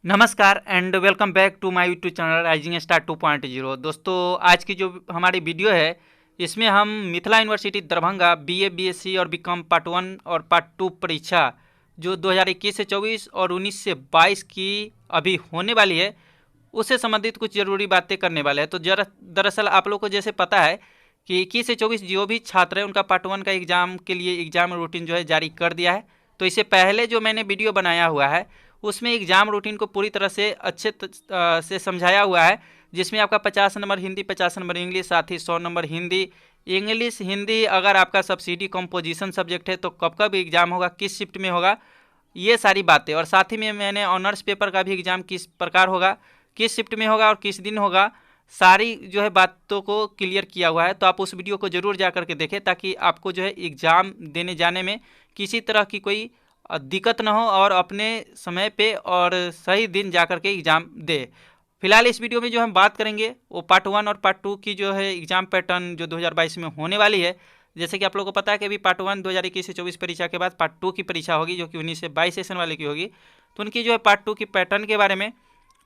नमस्कार and welcome back to my YouTube channel rising star 2.0। दोस्तों, आज की जो हमारी वीडियो है इसमें हम Mithila university Darbhanga BA BSc और बीकॉम पार्ट 1 और पार्ट 2 परीक्षा जो 2021 से 24 और 19 से 22 की अभी होने वाली है उससे संबंधित कुछ ज़रूरी बातें करने वाले हैं। तो दरअसल आप लोग को जैसे पता है कि 21 से 24 जो भी छात्र है उनका पार्ट 1 का एग्ज़ाम के लिए एग्ज़ाम रूटीन जो है जारी कर दिया है। तो इससे पहले जो मैंने वीडियो बनाया हुआ है उसमें एग्ज़ाम रूटीन को पूरी तरह से अच्छे से समझाया हुआ है, जिसमें आपका 50 नंबर हिंदी, 50 नंबर इंग्लिश, साथ ही 100 नंबर हिंदी। इंग्लिश हिंदी अगर आपका सब्सिडी कंपोजिशन सब्जेक्ट है तो कब कब एग्ज़ाम होगा, किस शिफ्ट में होगा, ये सारी बातें। और साथ ही में मैंने ऑनर्स पेपर का भी एग्ज़ाम किस प्रकार होगा, किस शिफ्ट में होगा और किस दिन होगा, सारी जो है बातों को क्लियर किया हुआ है। तो आप उस वीडियो को ज़रूर जा करके देखें ताकि आपको जो है एग्ज़ाम देने जाने में किसी तरह की कोई दिक्कत ना हो और अपने समय पे और सही दिन जा कर के एग्ज़ाम दे। फिलहाल इस वीडियो में जो हम बात करेंगे वो पार्ट 1 और पार्ट 2 की जो है एग्ज़ाम पैटर्न जो 2022 में होने वाली है। जैसे कि आप लोगों को पता है कि अभी पार्ट 1 2021 से 24 परीक्षा के बाद पार्ट 2 की परीक्षा होगी जो कि 19 से 22 सेशन वाले की होगी। तो उनकी जो है पार्ट 2 की पैटर्न के बारे में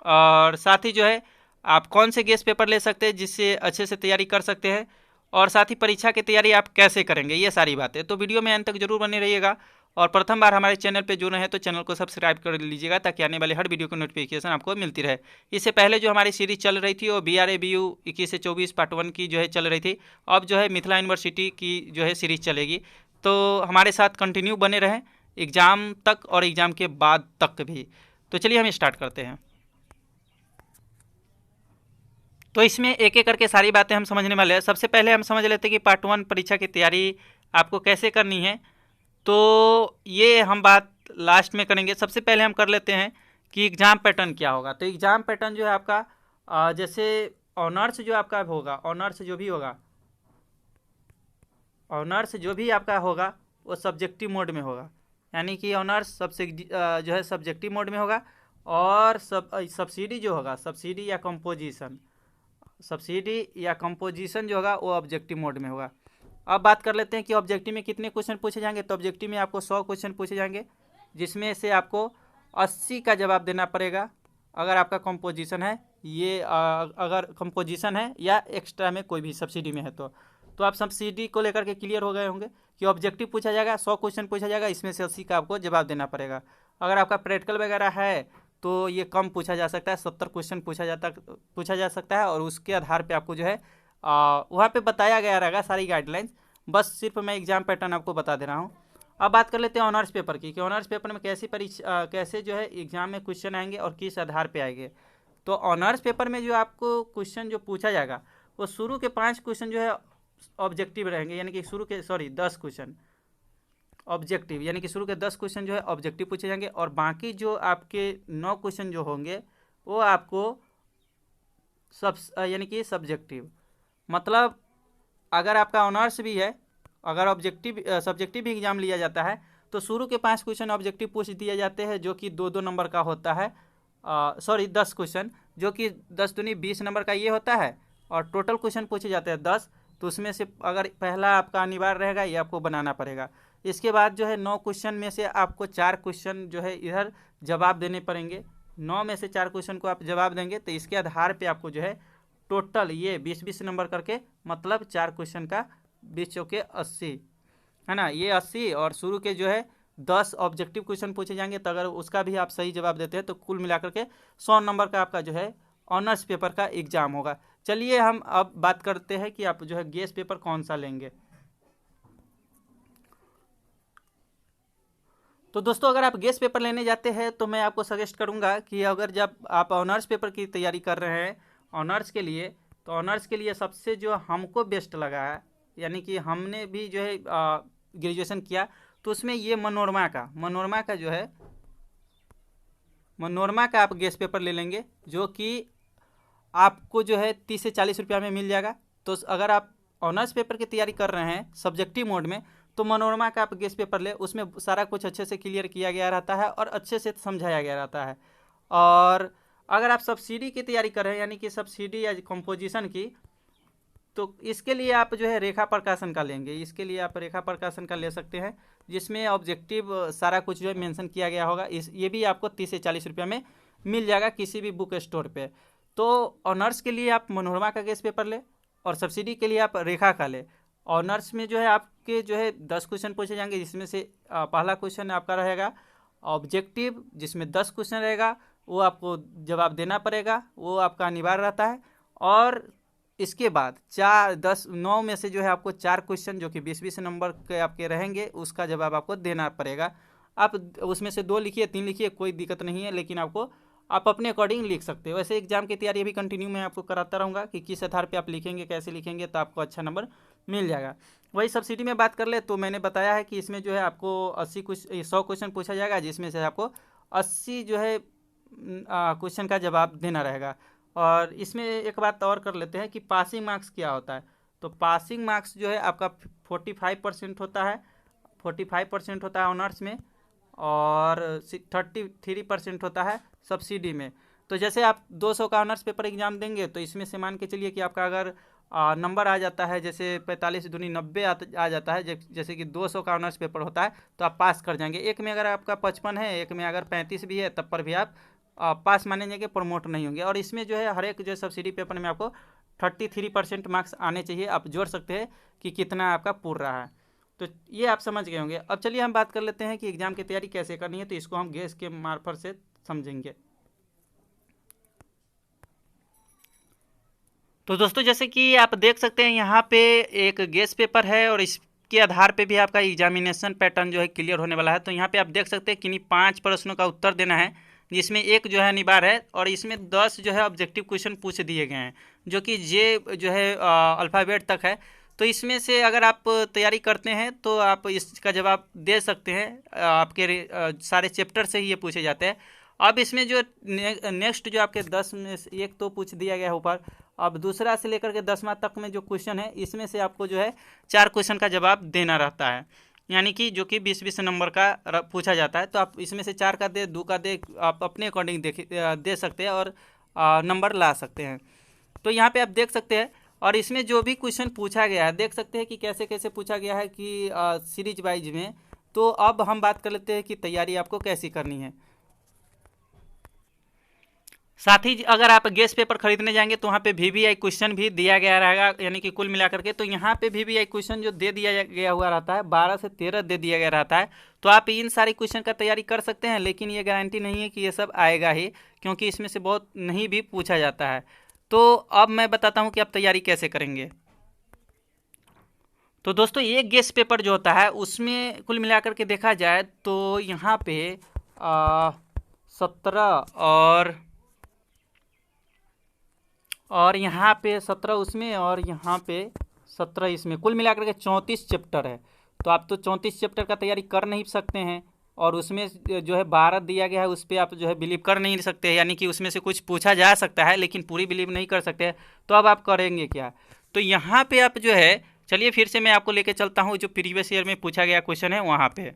और साथ ही जो है आप कौन से गेस्ट पेपर ले सकते हैं जिससे अच्छे से तैयारी कर सकते हैं और साथ ही परीक्षा की तैयारी आप कैसे करेंगे, ये सारी बातें। तो वीडियो में अंत तक जरूर बने रहिएगा और प्रथम बार हमारे चैनल पे जुड़े हैं तो चैनल को सब्सक्राइब कर लीजिएगा ताकि आने वाले हर वीडियो की नोटिफिकेशन आपको मिलती रहे। इससे पहले जो हमारी सीरीज चल रही थी वो BRABU 21 से 24 पार्ट 1 की जो है चल रही थी। अब जो है मिथिला यूनिवर्सिटी की जो है सीरीज चलेगी, तो हमारे साथ कंटिन्यू बने रहें एग्ज़ाम तक और एग्ज़ाम के बाद तक भी। तो चलिए हम स्टार्ट करते हैं। तो इसमें एक एक करके सारी बातें हम समझने वाले हैं। सबसे पहले हम समझ लेते हैं कि पार्ट 1 परीक्षा की तैयारी आपको कैसे करनी है। तो ये हम बात लास्ट में करेंगे। सबसे पहले हम कर लेते हैं कि एग्ज़ाम पैटर्न क्या होगा। तो एग्ज़ाम पैटर्न जो है आपका जैसे ऑनर्स जो आपका होगा, ऑनर्स जो भी आपका होगा वो सब्जेक्टिव मोड में होगा, यानी कि ऑनर्स जो है सब्जेक्टिव मोड में होगा। और सब्सिडी जो होगा, सब्सिडी या कंपोजिशन जो होगा वो ऑब्जेक्टिव मोड में होगा। अब बात कर लेते हैं कि ऑब्जेक्टिव में कितने क्वेश्चन पूछे जाएंगे। तो ऑब्जेक्टिव में आपको 100 क्वेश्चन पूछे जाएंगे, जिसमें से आपको 80 का जवाब देना पड़ेगा अगर आपका कंपोजिशन है, ये अगर कंपोजिशन है या एक्स्ट्रा में कोई भी सब्सिडी में है तो आप सब्सिडी को लेकर के क्लियर हो गए होंगे कि ऑब्जेक्टिव पूछा जाएगा, 100 क्वेश्चन पूछा जाएगा, इसमें से 80 का आपको जवाब देना पड़ेगा। अगर आपका प्रैक्टिकल वगैरह है तो ये कम पूछा जा सकता है, 70 क्वेश्चन पूछा जा सकता है और उसके आधार पे आपको जो है वहाँ पे बताया गया रहेगा सारी गाइडलाइंस। बस सिर्फ मैं एग्जाम पैटर्न आपको बता दे रहा हूँ। अब बात कर लेते हैं ऑनर्स पेपर की कि ऑनर्स पेपर में कैसे जो है एग्जाम में क्वेश्चन आएंगे और किस आधार पे आएंगे। तो ऑनर्स पेपर में जो आपको क्वेश्चन जो पूछा जाएगा वो शुरू के 5 क्वेश्चन जो है ऑब्जेक्टिव रहेंगे, यानी कि 10 क्वेश्चन ऑब्जेक्टिव, यानी कि शुरू के 10 क्वेश्चन जो है ऑब्जेक्टिव पूछे जाएंगे और बाकी जो आपके 9 क्वेश्चन जो होंगे वो आपको यानी कि सब्जेक्टिव। मतलब अगर आपका ऑनर्स भी है, अगर सब्जेक्टिव भी एग्जाम लिया जाता है तो शुरू के 5 क्वेश्चन ऑब्जेक्टिव पूछ दिए जाते हैं जो कि 2-2 नंबर का होता है। 10 क्वेश्चन जो कि 10 दूनी 20 नंबर का ये होता है और टोटल क्वेश्चन पूछे जाते हैं 10। तो उसमें से अगर पहला आपका अनिवार्य रहेगा ये आपको बनाना पड़ेगा। इसके बाद जो है 9 क्वेश्चन में से आपको 4 क्वेश्चन जो है इधर जवाब देने पड़ेंगे। 9 में से 4 क्वेश्चन को आप जवाब देंगे तो इसके आधार पे आपको जो है टोटल ये 20-20 नंबर करके, मतलब 4 क्वेश्चन का 20 चौके 80 है ना, ये 80 और शुरू के जो है 10 ऑब्जेक्टिव क्वेश्चन पूछे जाएंगे। तो अगर उसका भी आप सही जवाब देते हैं तो कुल मिलाकर के 100 नंबर का आपका जो है ऑनर्स पेपर का एग्जाम होगा। चलिए हम अब बात करते हैं कि आप जो है गेस्ट पेपर कौन सा लेंगे। तो दोस्तों, अगर आप गेस्ट पेपर लेने जाते हैं तो मैं आपको सजेस्ट करूंगा कि अगर जब आप ऑनर्स पेपर की तैयारी कर रहे हैं ऑनर्स के लिए, तो ऑनर्स के लिए सबसे जो हमको बेस्ट लगा है, यानी कि हमने भी जो है ग्रेजुएशन किया तो उसमें ये मनोरमा का जो है मनोरमा का आप गेस्ट पेपर ले लेंगे जो कि आपको जो है 30 से 40 रुपया में मिल जाएगा। तो अगर आप ऑनर्स पेपर की तैयारी कर रहे हैं सब्जेक्टिव मोड में तो मनोरमा का आप गेस्ट पेपर ले, उसमें सारा कुछ अच्छे से क्लियर किया गया रहता है और अच्छे से समझाया गया रहता है। और अगर आप सब्सिडी की तैयारी कर रहे हैं, यानी कि सब्सिडी या कंपोजिशन की, तो इसके लिए आप जो है रेखा प्रकाशन का लेंगे। इसके लिए आप रेखा प्रकाशन का ले सकते हैं जिसमें ऑब्जेक्टिव सारा कुछ जो है मेंशन किया गया होगा। ये भी आपको 30 से 40 रुपया में मिल जाएगा किसी भी बुक स्टोर पे। तो ऑनर्स के लिए आप मनोरमा का गेस्ट पेपर ले और सब्सिडी के लिए आप रेखा का ले। ऑनर्स में जो है आपके जो है 10 क्वेश्चन पूछे जाएंगे, जिसमें से पहला क्वेश्चन आपका रहेगा ऑब्जेक्टिव, जिसमें 10 क्वेश्चन रहेगा, वो आपको जवाब देना पड़ेगा, वो आपका अनिवार्य रहता है। और इसके बाद 9 में से जो है आपको 4 क्वेश्चन जो कि 20-20 नंबर के आपके रहेंगे, उसका जवाब आपको देना पड़ेगा। आप उसमें से 2 लिखिए, 3 लिखिए, कोई दिक्कत नहीं है, लेकिन आप अपने अकॉर्डिंग लिख सकते हो। वैसे एग्जाम की तैयारी अभी कंटिन्यू मैं आपको कराता रहूँगा कि किस आधार पे आप लिखेंगे, कैसे लिखेंगे, तो आपको अच्छा नंबर मिल जाएगा। वही सब्सिडी में बात कर ले तो मैंने बताया है कि इसमें जो है आपको 100 क्वेश्चन पूछा जाएगा, जिसमें से आपको 80 जो है क्वेश्चन का जवाब देना रहेगा। और इसमें एक बात और कर लेते हैं कि पासिंग मार्क्स क्या होता है। तो पासिंग मार्क्स जो है आपका 45% होता है, 45% होता है ऑनर्स में, और 33% होता है सब्सिडी में। तो जैसे आप 200 का ऑनर्स पेपर एग्जाम देंगे तो इसमें से मान के चलिए कि आपका अगर नंबर आ जाता है, जैसे 45 दूनी 90 आ जाता है, जैसे कि 200 का ऑनर्स पेपर होता है, तो आप पास कर जाएंगे। एक में अगर आपका 55 है, एक में अगर 35 भी है, तब पर भी आप पास माने जाएंगे, प्रमोट नहीं होंगे। और इसमें जो है हर एक जो सब्सिडी पेपर में आपको 33% मार्क्स आने चाहिए। आप जोड़ सकते हैं कि कितना आपका पूर रहा है। तो ये आप समझ गए होंगे। अब चलिए हम बात कर लेते हैं कि एग्ज़ाम की तैयारी कैसे करनी है, तो इसको हम गेस के मार्फत से समझेंगे। तो दोस्तों जैसे कि आप देख सकते हैं यहाँ पे एक गेस पेपर है, और इसके आधार पे भी आपका एग्जामिनेशन पैटर्न जो है क्लियर होने वाला है। तो यहाँ पे आप देख सकते हैं कि 5 प्रश्नों का उत्तर देना है, जिसमें एक जो है अनिवार्य है, और इसमें 10 जो है ऑब्जेक्टिव क्वेश्चन पूछ दिए गए हैं, जो कि जे जो है अल्फ़ाबेट तक है। तो इसमें से अगर आप तैयारी करते हैं तो आप इसका जवाब दे सकते हैं। आपके सारे चैप्टर से ही ये पूछे जाते हैं। अब इसमें जो नेक्स्ट जो आपके 10 में से एक तो पूछ दिया गया है ऊपर, अब दूसरा से लेकर के 10वां तक में जो क्वेश्चन है, इसमें से आपको जो है 4 क्वेश्चन का जवाब देना रहता है, यानी कि जो कि 20-20 नंबर का पूछा जाता है। तो आप इसमें से 4 का दे, 2 का दे, आप अपने अकॉर्डिंग दे सकते हैं और नंबर ला सकते हैं। तो यहाँ पे आप देख सकते हैं, और इसमें जो भी क्वेश्चन पूछा गया है देख सकते हैं कि कैसे कैसे पूछा गया है कि सीरीज वाइज में। तो अब हम बात कर लेते हैं कि तैयारी आपको कैसी करनी है। साथ ही अगर आप गेस्ट पेपर खरीदने जाएंगे तो वहाँ पे VVI क्वेश्चन भी दिया गया रहेगा, यानी कि कुल मिलाकर के। तो यहाँ पे VVI क्वेश्चन जो दे दिया गया हुआ रहता है, 12 से 13 दे दिया गया रहता है। तो आप इन सारी क्वेश्चन का तैयारी कर सकते हैं, लेकिन ये गारंटी नहीं है कि ये सब आएगा ही, क्योंकि इसमें से बहुत नहीं भी पूछा जाता है। तो अब मैं बताता हूँ कि आप तैयारी कैसे करेंगे। तो दोस्तों एक गेस्ट पेपर जो होता है उसमें कुल मिलाकर के देखा जाए तो यहाँ पे 17 और यहाँ पे 17 उसमें, और यहाँ पे 17 इसमें, कुल मिलाकर के 34 चैप्टर है। तो आप तो 34 चैप्टर का तैयारी कर नहीं सकते हैं, और उसमें जो है 12 दिया गया है, उस पर आप जो है बिलीव कर नहीं सकते, यानी कि उसमें से कुछ पूछा जा सकता है लेकिन पूरी बिलीव नहीं कर सकते। तो अब आप करेंगे क्या? तो यहाँ पे आप जो है, चलिए फिर से मैं आपको लेके चलता हूँ जो प्रीवियस ईयर में पूछा गया क्वेश्चन है वहाँ पे।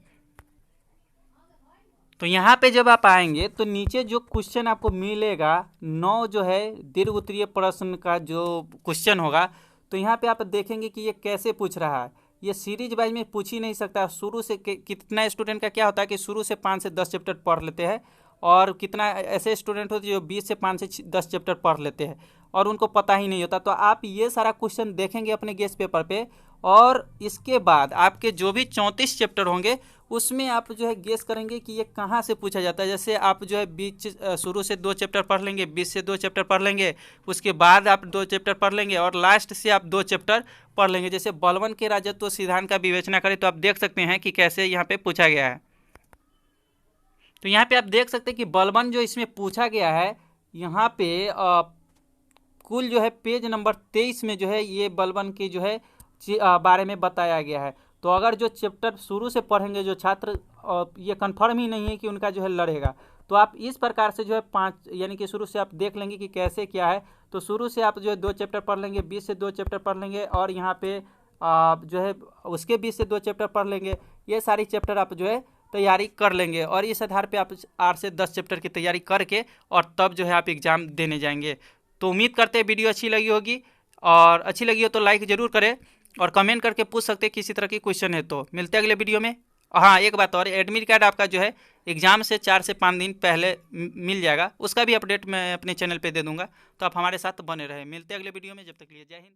तो यहाँ पे जब आप आएंगे तो नीचे जो क्वेश्चन आपको मिलेगा 9 जो है दीर्घ उत्तरीय प्रश्न का जो क्वेश्चन होगा, तो यहाँ पे आप देखेंगे कि ये कैसे पूछ रहा है। ये सीरीज वाइज में पूछ ही नहीं सकता। शुरू से कितना स्टूडेंट का क्या होता है कि शुरू से 5 से 10 चैप्टर पढ़ लेते हैं, और कितना ऐसे स्टूडेंट होते हैं जो 20 से 5 से 10 चैप्टर पढ़ लेते हैं और उनको पता ही नहीं होता। तो आप ये सारा क्वेश्चन देखेंगे अपने गेस्ट पेपर पे, और इसके बाद आपके जो भी 34 चैप्टर होंगे उसमें आप जो है गेस करेंगे कि ये कहाँ से पूछा जाता है। जैसे आप जो है शुरू से 2 चैप्टर पढ़ लेंगे, 20 से 2 चैप्टर पढ़ लेंगे, उसके बाद आप 2 चैप्टर पढ़ लेंगे, और लास्ट से आप 2 चैप्टर पढ़ लेंगे। जैसे बलवन के राजत्व सिद्धांत का विवेचना करें तो आप देख सकते हैं कि कैसे यहाँ पे पूछा गया है। तो यहाँ पे आप देख सकते हैं कि बलवन जो इसमें पूछा गया है, यहाँ पे कुल जो है पेज नंबर 23 में जो है ये बलवन की जो है बारे में बताया गया है। तो अगर जो चैप्टर शुरू से पढ़ेंगे जो छात्र, ये कंफर्म ही नहीं है कि उनका जो है लड़ेगा। तो आप इस प्रकार से जो है 5 यानी कि शुरू से आप देख लेंगे कि कैसे क्या है। तो शुरू से आप जो है 2 चैप्टर पढ़ लेंगे, 20 से 2 चैप्टर पढ़ लेंगे, और यहाँ पे जो है उसके 20 से 2 चैप्टर पढ़ लेंगे। ये सारी चैप्टर आप जो है तैयारी कर लेंगे, और इस आधार पे आप 8 से 10 चैप्टर की तैयारी करके और तब जो है आप एग्ज़ाम देने जाएंगे। तो उम्मीद करते हैं वीडियो अच्छी लगी होगी, और अच्छी लगी हो तो लाइक ज़रूर करें, और कमेंट करके पूछ सकते हैं किसी तरह की क्वेश्चन है। तो मिलते हैं अगले वीडियो में। और हाँ, एक बात और, एडमिट कार्ड आपका जो है एग्ज़ाम से 4 से 5 दिन पहले मिल जाएगा, उसका भी अपडेट मैं अपने चैनल पे दे दूंगा। तो आप हमारे साथ बने रहें। मिलते हैं अगले वीडियो में, जब तक के लिए जय हिंद।